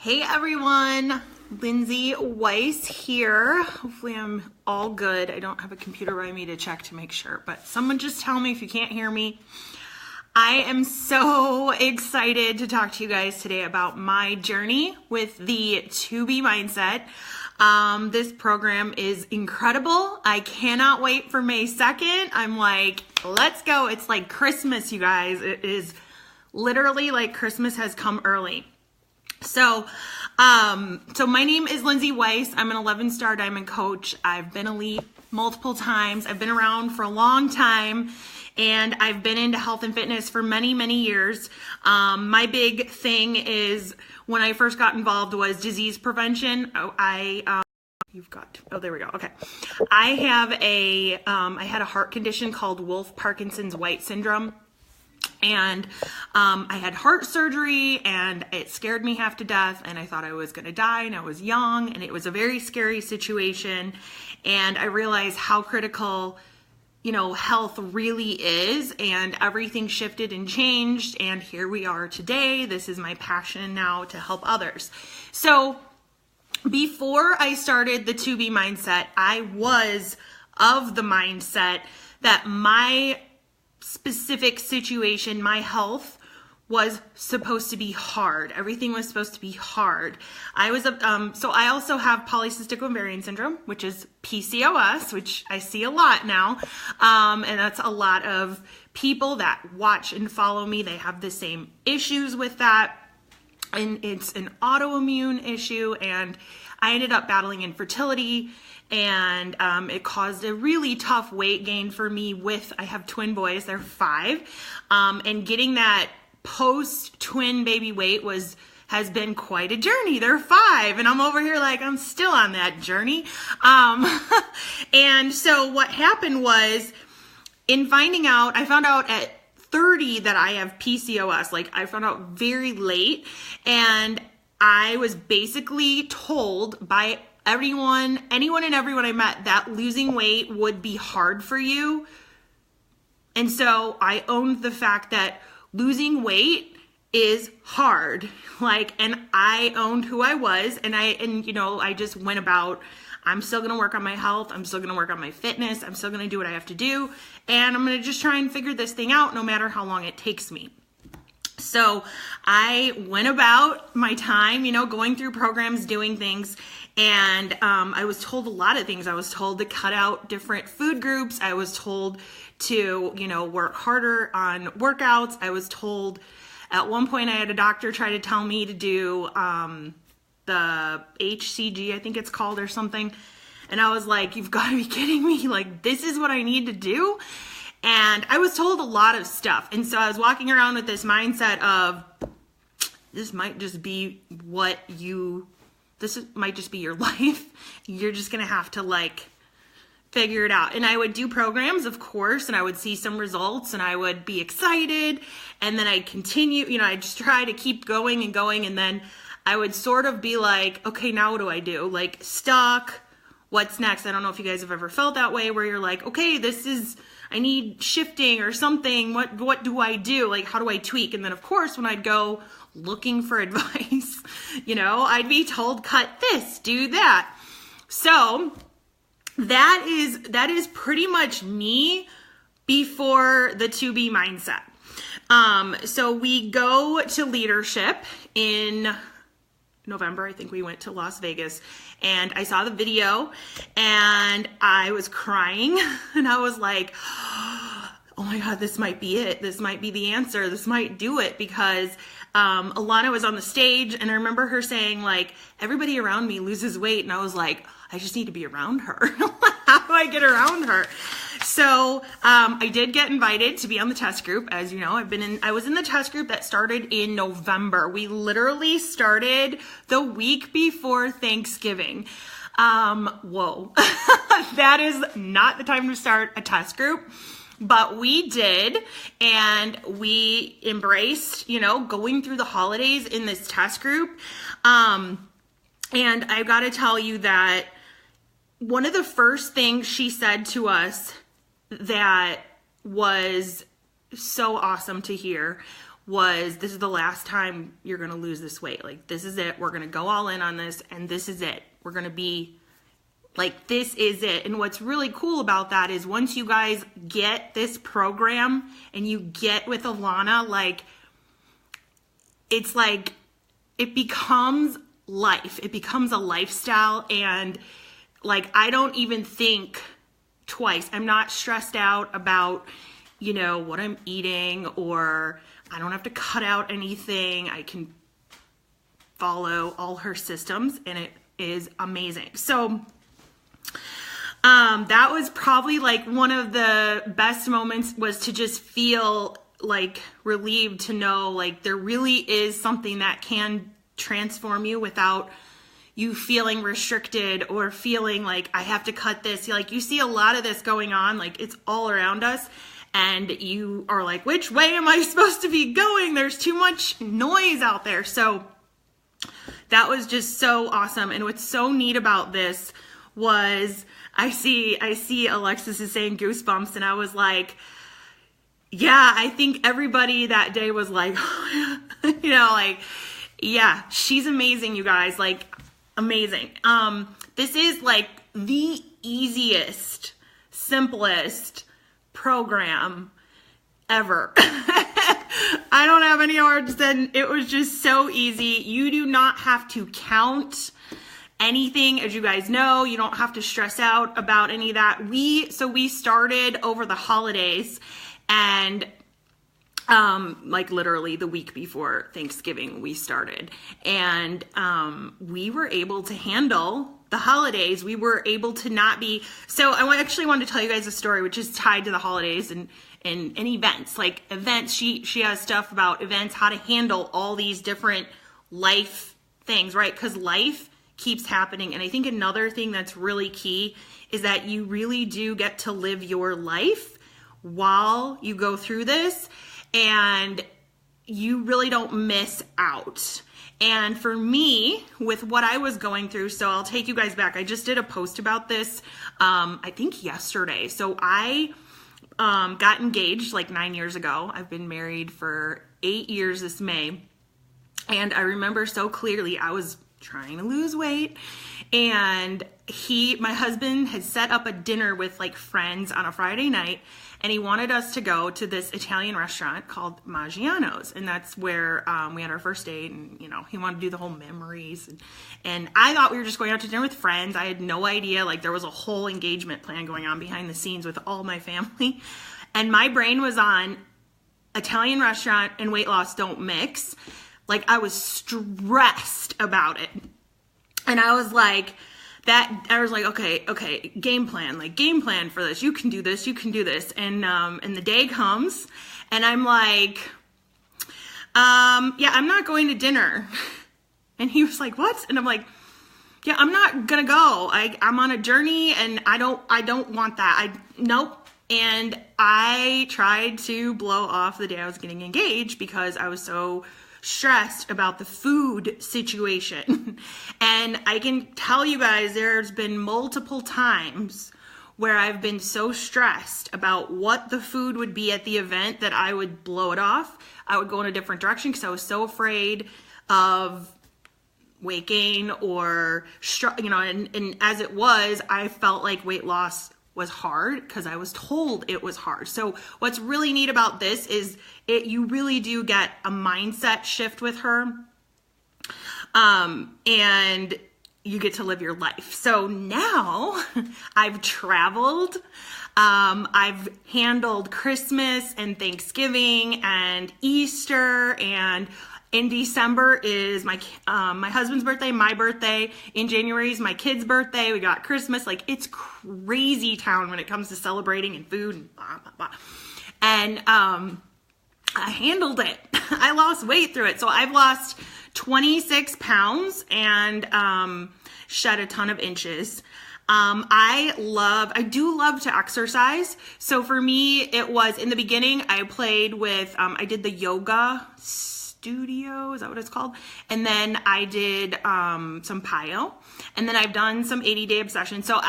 Hey everyone, Lyndsi Weise here. Hopefully I'm all good. I don't have a computer by me to check to make sure, but someone just tell me if you can't hear me. I am so excited to talk to you guys today about my journey with the To Be mindset. This program is incredible. I cannot wait for May 2nd. I'm like, let's go. It's like Christmas, you guys. It is literally like Christmas has come early. So my name is Lyndsi Weise. I'm an 11-star diamond coach. I've been elite multiple times. I've been around for a long time, and I've been into health and fitness for many, many years. My big thing is when I first got involved was disease prevention. There we go. Okay. I had a heart condition called Wolff-Parkinson's White syndrome. And I had heart surgery, and it scared me half to death, and I thought I was going to die, and I was young, and it was a very scary situation. And I realized how critical, health really is, and everything shifted and changed, and here we are today. This is my passion now to help others. So before I started the To Be mindset, I was of the mindset that my specific situation, my health was supposed to be hard. Everything was supposed to be hard. I also have polycystic ovarian syndrome, which is PCOS, which I see a lot now. And that's a lot of people that watch and follow me. They have the same issues with that. And it's an autoimmune issue. And I ended up battling infertility, and it caused a really tough weight gain for me. I have twin boys, they're 5, and getting that post-twin baby weight has been quite a journey. They're 5, and I'm over here like I'm still on that journey. And so what happened was, I found out at 30 that I have PCOS. Like, I found out very late, and I was basically told by anyone and everyone I met that losing weight would be hard for you. And so I owned the fact that losing weight is hard. And I owned who I was, and I just went about, I'm still going to work on my health. I'm still going to work on my fitness. I'm still going to do what I have to do. And I'm going to just try and figure this thing out no matter how long it takes me. So I went about my time, going through programs, doing things, and I was told a lot of things. I was told to cut out different food groups. I was told to, work harder on workouts. I was told at one point I had a doctor try to tell me to do the HCG, I think it's called, or something. And I was like, you've got to be kidding me. Like, this is what I need to do? And I was told a lot of stuff. And so I was walking around with this mindset of, this might just be might just be your life. You're just going to have to figure it out. And I would do programs, of course, and I would see some results, and I would be excited. And then I'd continue, I'd just try to keep going and going. And then I would sort of be like, okay, now what do I do? Stuck. What's next? I don't know if you guys have ever felt that way, where you're like, okay, I need shifting or something. What do I do? How do I tweak? And then of course, when I'd go looking for advice, I'd be told, cut this, do that. So that is pretty much me before the To Be mindset. So we go to leadership in November. I think we went to Las Vegas, and I saw the video, and I was crying, and I was like, oh my God, this might be it. This might be the answer. This might do it, because Alana was on the stage, and I remember her saying, everybody around me loses weight, and I was like, I just need to be around her. How do I get around her? So I did get invited to be on the test group. As you know, I was in the test group that started in November. We literally started the week before Thanksgiving. Whoa, that is not the time to start a test group. But we did, and we embraced, going through the holidays in this test group. And I got to tell you that one of the first things she said to us that was so awesome to hear was, this is the last time you're going to lose this weight. Like, this is it. We're going to go all in on this, and this is it. We're going to be like, this is it. And what's really cool about that is once you guys get this program and you get with Alana, like, it's like, it becomes life. It becomes a lifestyle. And like, I don't even think twice. I'm not stressed out about, you know, what I'm eating, or I don't have to cut out anything. I can follow all her systems, and it is amazing. So that was probably like one of the best moments, was to just feel like relieved to know like there really is something that can transform you without you feeling restricted or feeling like I have to cut this. Like, you see a lot of this going on, like it's all around us, and you are like, which way am I supposed to be going? There's too much noise out there. So that was just so awesome. And what's so neat about this was I see Alexis is saying goosebumps, and I was like, yeah, I think everybody that day was like, you know, like, yeah, she's amazing, you guys, like, amazing. This is like the easiest, simplest program ever. I don't have any words. Then it was just so easy. You do not have to count anything, as you guys know. You don't have to stress out about any of that. We started over the holidays, and like literally the week before Thanksgiving we started, and we were able to handle the holidays. We were able to not be, so I actually wanted to tell you guys a story which is tied to the holidays and events. Like events, she has stuff about events, how to handle all these different life things, right? Because life keeps happening. And I think another thing that's really key is that you really do get to live your life while you go through this, and you really don't miss out. And for me, with what I was going through, so I'll take you guys back. I just did a post about this, I think yesterday. So I got engaged like 9 years ago. I've been married for 8 years this May. And I remember so clearly I was trying to lose weight, and my husband had set up a dinner with like friends on a Friday night, and he wanted us to go to this Italian restaurant called Maggiano's, and that's where we had our first date. And you know, he wanted to do the whole memories, and I thought we were just going out to dinner with friends. I had no idea like there was a whole engagement plan going on behind the scenes with all my family, and my brain was on Italian restaurant and weight loss don't mix. Like, I was stressed about it. And I was like, okay, game plan for this. You can do this, you can do this. And the day comes, and I'm like, yeah, I'm not going to dinner. And he was like, what? And I'm like, yeah, I'm not gonna go. I'm on a journey, and I don't want that. Nope. And I tried to blow off the day I was getting engaged because I was so stressed about the food situation. And I can tell you guys, there's been multiple times where I've been so stressed about what the food would be at the event that I would blow it off. I would go in a different direction because I was so afraid of weight gain or, you know, and as it was, I felt like weight loss was hard because I was told it was hard. So what's really neat about this is you really do get a mindset shift with her, and you get to live your life. So now I've traveled, I've handled Christmas and Thanksgiving and Easter, and in December is my husband's birthday, my birthday. In January is my kid's birthday. We got Christmas. Like, it's crazy town when it comes to celebrating and food and blah, blah, blah. And I handled it. I lost weight through it. So I've lost 26 pounds and shed a ton of inches. I do love to exercise. So for me, it was in the beginning, I played with, I did the yoga studio, is that what it's called? And then I did some PIO, and then I've done some 80-day obsession. So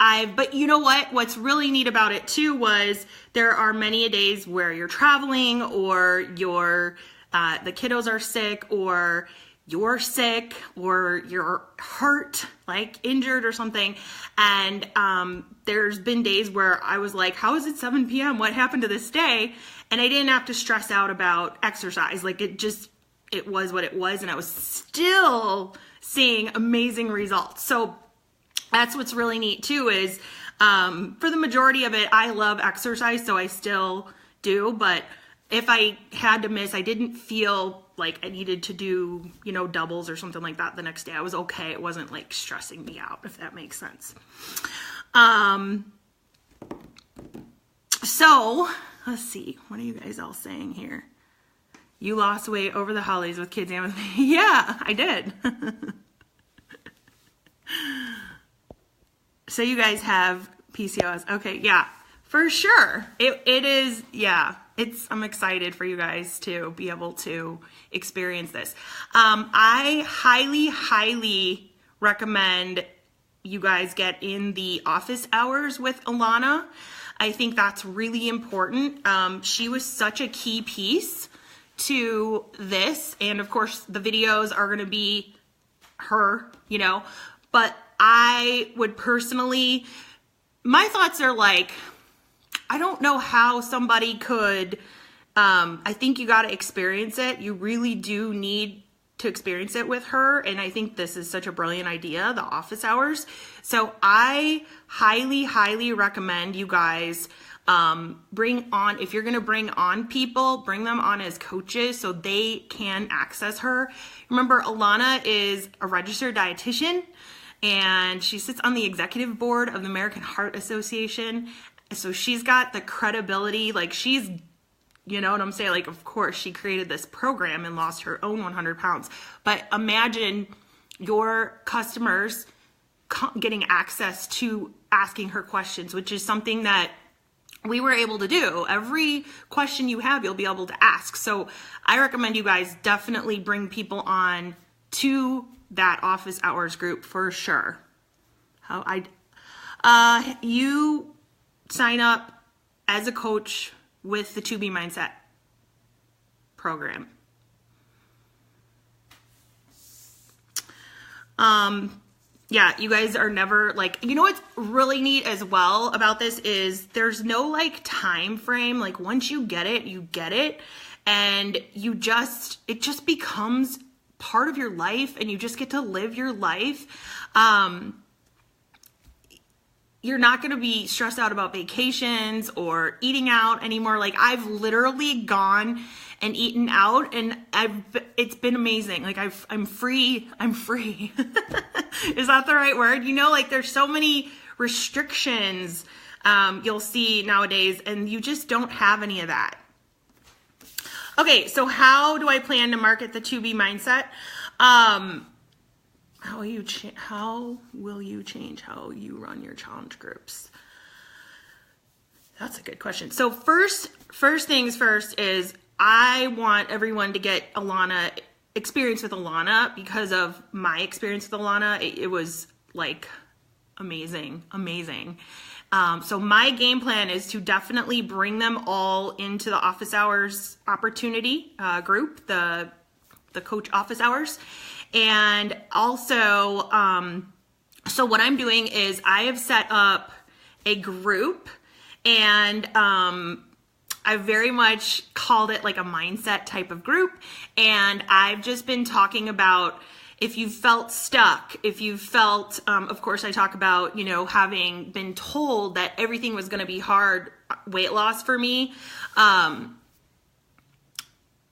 but you know what? What's really neat about it too was there are many days where you're traveling, or the kiddos are sick, or you're sick, or you're hurt, like injured or something. And there's been days where I was like, how is it 7 p.m.? What happened to this day? And I didn't have to stress out about exercise. Like it was what it was. And I was still seeing amazing results. So that's what's really neat too, is for the majority of it, I love exercise. So I still do. But if I had to miss, I didn't feel like I needed to do, doubles or something like that the next day. I was okay. It wasn't like stressing me out, if that makes sense. So let's see. What are you guys all saying here? You lost weight over the holidays with kids and with me. Yeah, I did. So you guys have PCOS. Okay, yeah, for sure. It is, yeah. I'm excited for you guys to be able to experience this. I highly, highly recommend you guys get in the office hours with Alana. I think that's really important. She was such a key piece to this. And of course, the videos are going to be her, but I would personally, my thoughts are like, I don't know how somebody could, I think you got to experience it. You really do need to experience it with her. And I think this is such a brilliant idea, the office hours. So I highly, highly recommend you guys bring on, if you're going to bring on people, bring them on as coaches so they can access her. Remember, Alana is a registered dietitian, and she sits on the executive board of the American Heart Association. So she's got the credibility, like she's, you know what I'm saying? Like, of course, she created this program and lost her own 100 pounds. But imagine your customers getting access to asking her questions, which is something that we were able to do. Every question you have, you'll be able to ask. So I recommend you guys definitely bring people on to that office hours group for sure. You sign up as a coach with the 2B Mindset program. Yeah, you guys are never like, you know what's really neat as well about this is there's no like time frame. Like once you get it, you get it. And it just becomes part of your life, and you just get to live your life. You're not going to be stressed out about vacations or eating out anymore. Like I've literally gone and eaten out, and it's been amazing. Like I'm free. Is that the right word? Like there's so many restrictions you'll see nowadays, and you just don't have any of that. Okay, so how do I plan to market the 2B Mindset? How will you change how you run your challenge groups? That's a good question. So first things first is I want everyone to get experience with Alana because of my experience with Alana. It was like amazing. So my game plan is to definitely bring them all into the office hours opportunity group, the coach office hours. And also, so what I'm doing is I have set up a group, and I very much called it like a mindset type of group. And I've just been talking about if you felt stuck, if you felt, of course I talk about, having been told that everything was going to be hard weight loss for me.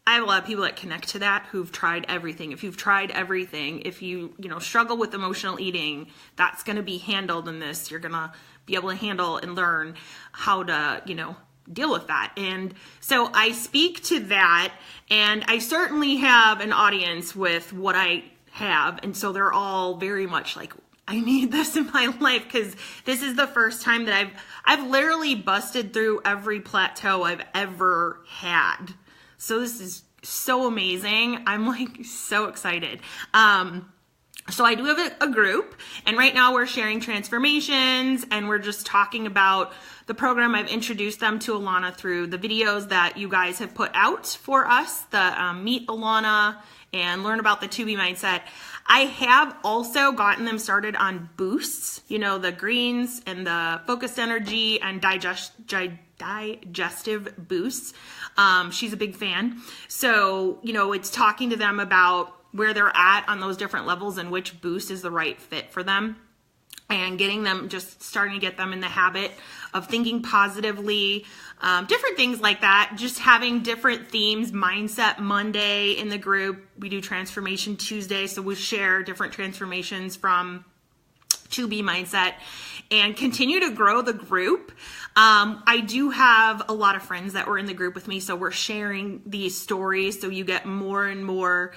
I have a lot of people that connect to that who've tried everything. If you've tried everything, if you struggle with emotional eating, that's going to be handled in this. You're going to be able to handle and learn how to, deal with that. And so I speak to that, and I certainly have an audience with what I have. And so they're all very much like, I need this in my life, because this is the first time that I've literally busted through every plateau I've ever had. So this is so amazing. I'm like so excited. So I do have a group, and right now we're sharing transformations, and we're just talking about the program. I've introduced them to Alana through the videos that you guys have put out for us, the Meet Alana and learn about the 2B mindset. I have also gotten them started on boosts, you know, the greens and the focused energy and digestive boosts. She's a big fan. So, you know, it's talking to them about where they're at on those different levels and which boost is the right fit for them, and getting them, just starting to get them in the habit of thinking positively, different things like that, just having different themes. Mindset Monday in the group, we do Transformation Tuesday, so we share different transformations from 2B mindset and continue to grow the group. I do have a lot of friends that were in the group with me, so we're sharing these stories, so you get more and more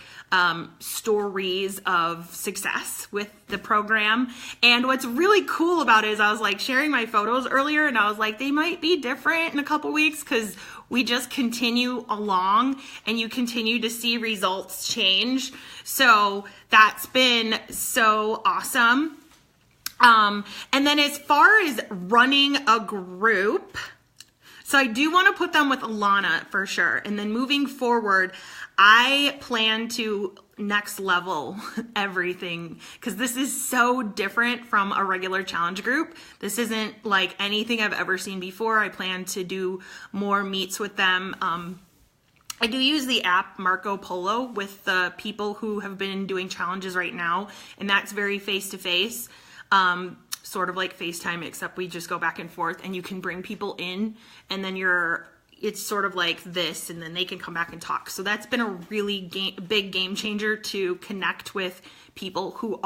stories of success with the program. And what's really cool about it is I was like sharing my photos earlier, and I was like, they might be different in a couple weeks because we just continue along and you continue to see results change. So that's been so awesome. And then as far as running a group, so I do want to put them with Alana for sure. And then moving forward, I plan to next level everything, because this is so different from a regular challenge group. This isn't like anything I've ever seen before. I plan to do more meets with them. I do use the app Marco Polo with the people who have been doing challenges right now, and that's very face-to-face. Sort of like FaceTime, except we just go back and forth, and you can bring people in, and then it's sort of like this, and then they can come back and talk. So that's been a really big game changer to connect with people who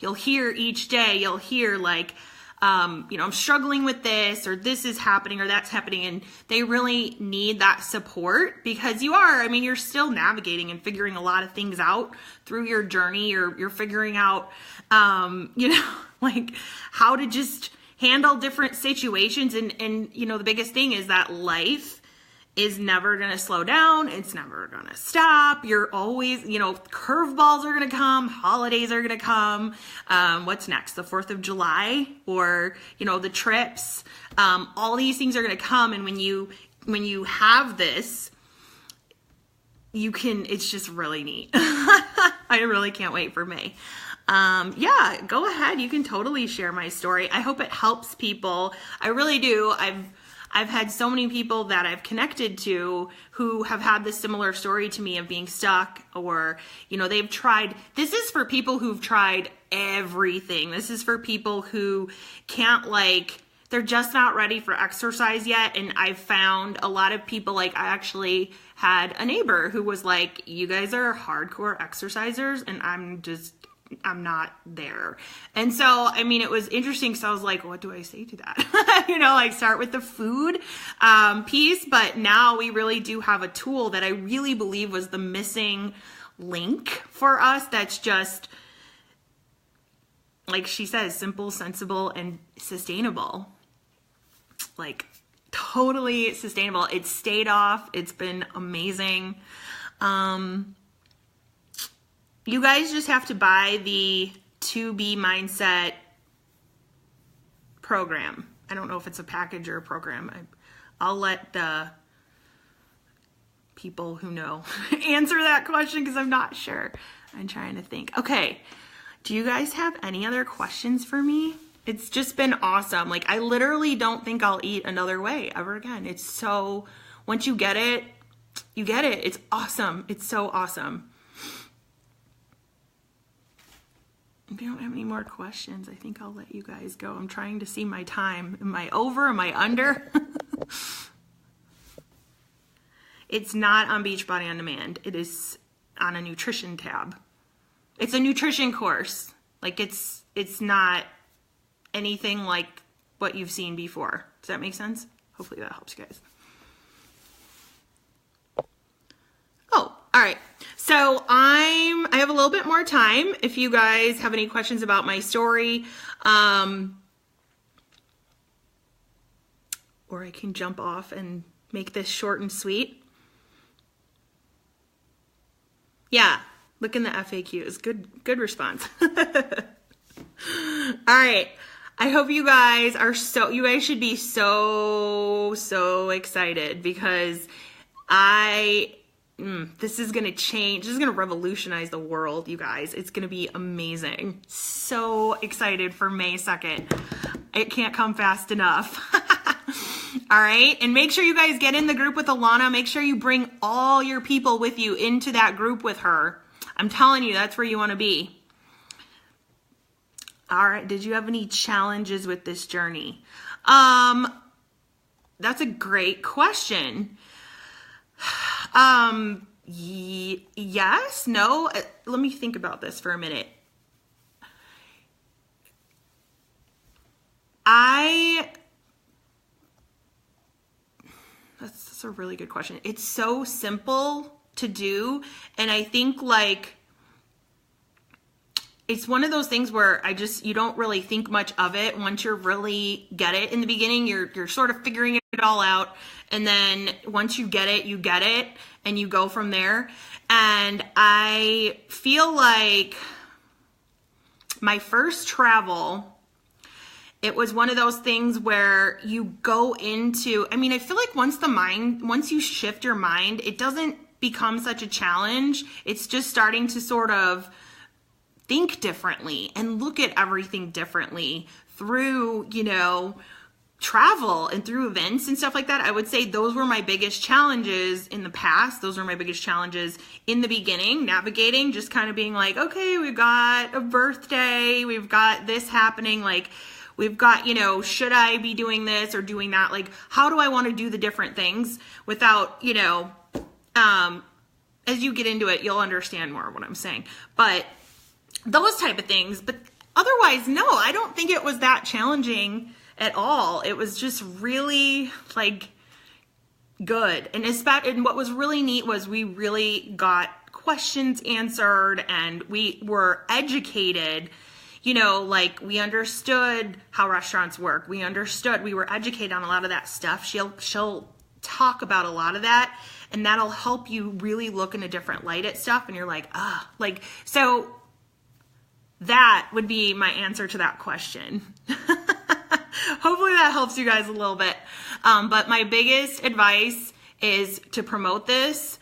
you'll hear each day, you'll hear like, you know, I'm struggling with this, or this is happening, or that's happening. And they really need that support, because you're still navigating and figuring a lot of things out through your journey. You're figuring out, you know, like how to just handle different situations. And, you know, the biggest thing is that life is never going to slow down. It's never going to stop. You're always, you know, curveballs are going to come, holidays are going to come. What's next? The 4th of July, or, you know, the trips, all these things are going to come. And when you have this, it's just really neat. I really can't wait for May. Yeah, go ahead. You can totally share my story. I hope it helps people. I really do. I've had so many people that I've connected to who have had this similar story to me of being stuck, or, you know, they've tried. This is for people who've tried everything. This is for people who can't, like, they're just not ready for exercise yet. And I've found a lot of people, like I actually had a neighbor who was like, you guys are hardcore exercisers and I'm not there. And so, I mean, it was interesting. So I was like, what do I say to that? You know, like start with the food piece. But now we really do have a tool that I really believe was the missing link for us. That's just, like she says, simple, sensible, and sustainable. Like totally sustainable. It stayed off. It's been amazing. You guys just have to buy the 2B Mindset program. I don't know if it's a package or a program. I'll let the people who know answer that question, because I'm not sure. I'm trying to think. Okay. Do you guys have any other questions for me? It's just been awesome. Like, I literally don't think I'll eat another way ever again. It's so, once you get it, you get it. It's awesome. It's so awesome. If you don't have any more questions, I think I'll let you guys go. I'm trying to see my time. Am I over? Am I under? It's not on Beachbody On Demand. It is on a nutrition tab. It's a nutrition course. Like, it's not anything like what you've seen before. Does that make sense? Hopefully that helps you guys. Oh, all right. So I have a little bit more time if you guys have any questions about my story. Or I can jump off and make this short and sweet. Yeah, look in the FAQs. Good response. All right. I hope you guys you guys should be so excited because this is going to change. This is going to revolutionize the world, you guys. It's going to be amazing. So excited for May 2nd. It can't come fast enough. All right. And make sure you guys get in the group with Alana. Make sure you bring all your people with you into that group with her. I'm telling you, that's where you want to be. All right. Did you have any challenges with this journey? That's a great question. Yes, no. Let me think about this for a minute. That's a really good question. It's so simple to do. And I think like, it's one of those things where you don't really think much of it once you really get it. In the beginning, you're sort of figuring it all out. And then once you get it and you go from there. And I feel like my first travel, it was one of those things where you go into, I feel like once you shift your mind, it doesn't become such a challenge. It's just starting to sort of think differently and look at everything differently through, travel and through events and stuff like that. I would say those were my biggest challenges in the past. Those were my biggest challenges in the beginning, navigating, just kind of being like, okay, we've got a birthday, we've got this happening, like we've got, should I be doing this or doing that? Like, how do I want to do the different things without, as you get into it, you'll understand more of what I'm saying. But those type of things. But otherwise, no, I don't think it was that challenging at all. It was just really like good. And what was really neat was we really got questions answered and we were educated, like we understood how restaurants work. We were educated on a lot of that stuff. She'll talk about a lot of that and that'll help you really look in a different light at stuff. And you're like, so that would be my answer to that question. Hopefully that helps you guys a little bit. But my biggest advice is to promote this.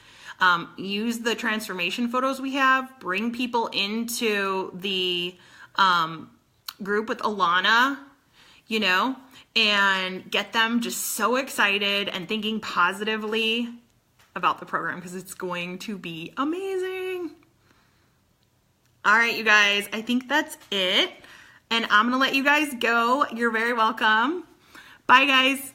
Use the transformation photos we have. Bring people into the group with Alana, and get them just so excited and thinking positively about the program because it's going to be amazing. All right, you guys, I think that's it. And I'm going to let you guys go. You're very welcome. Bye, guys.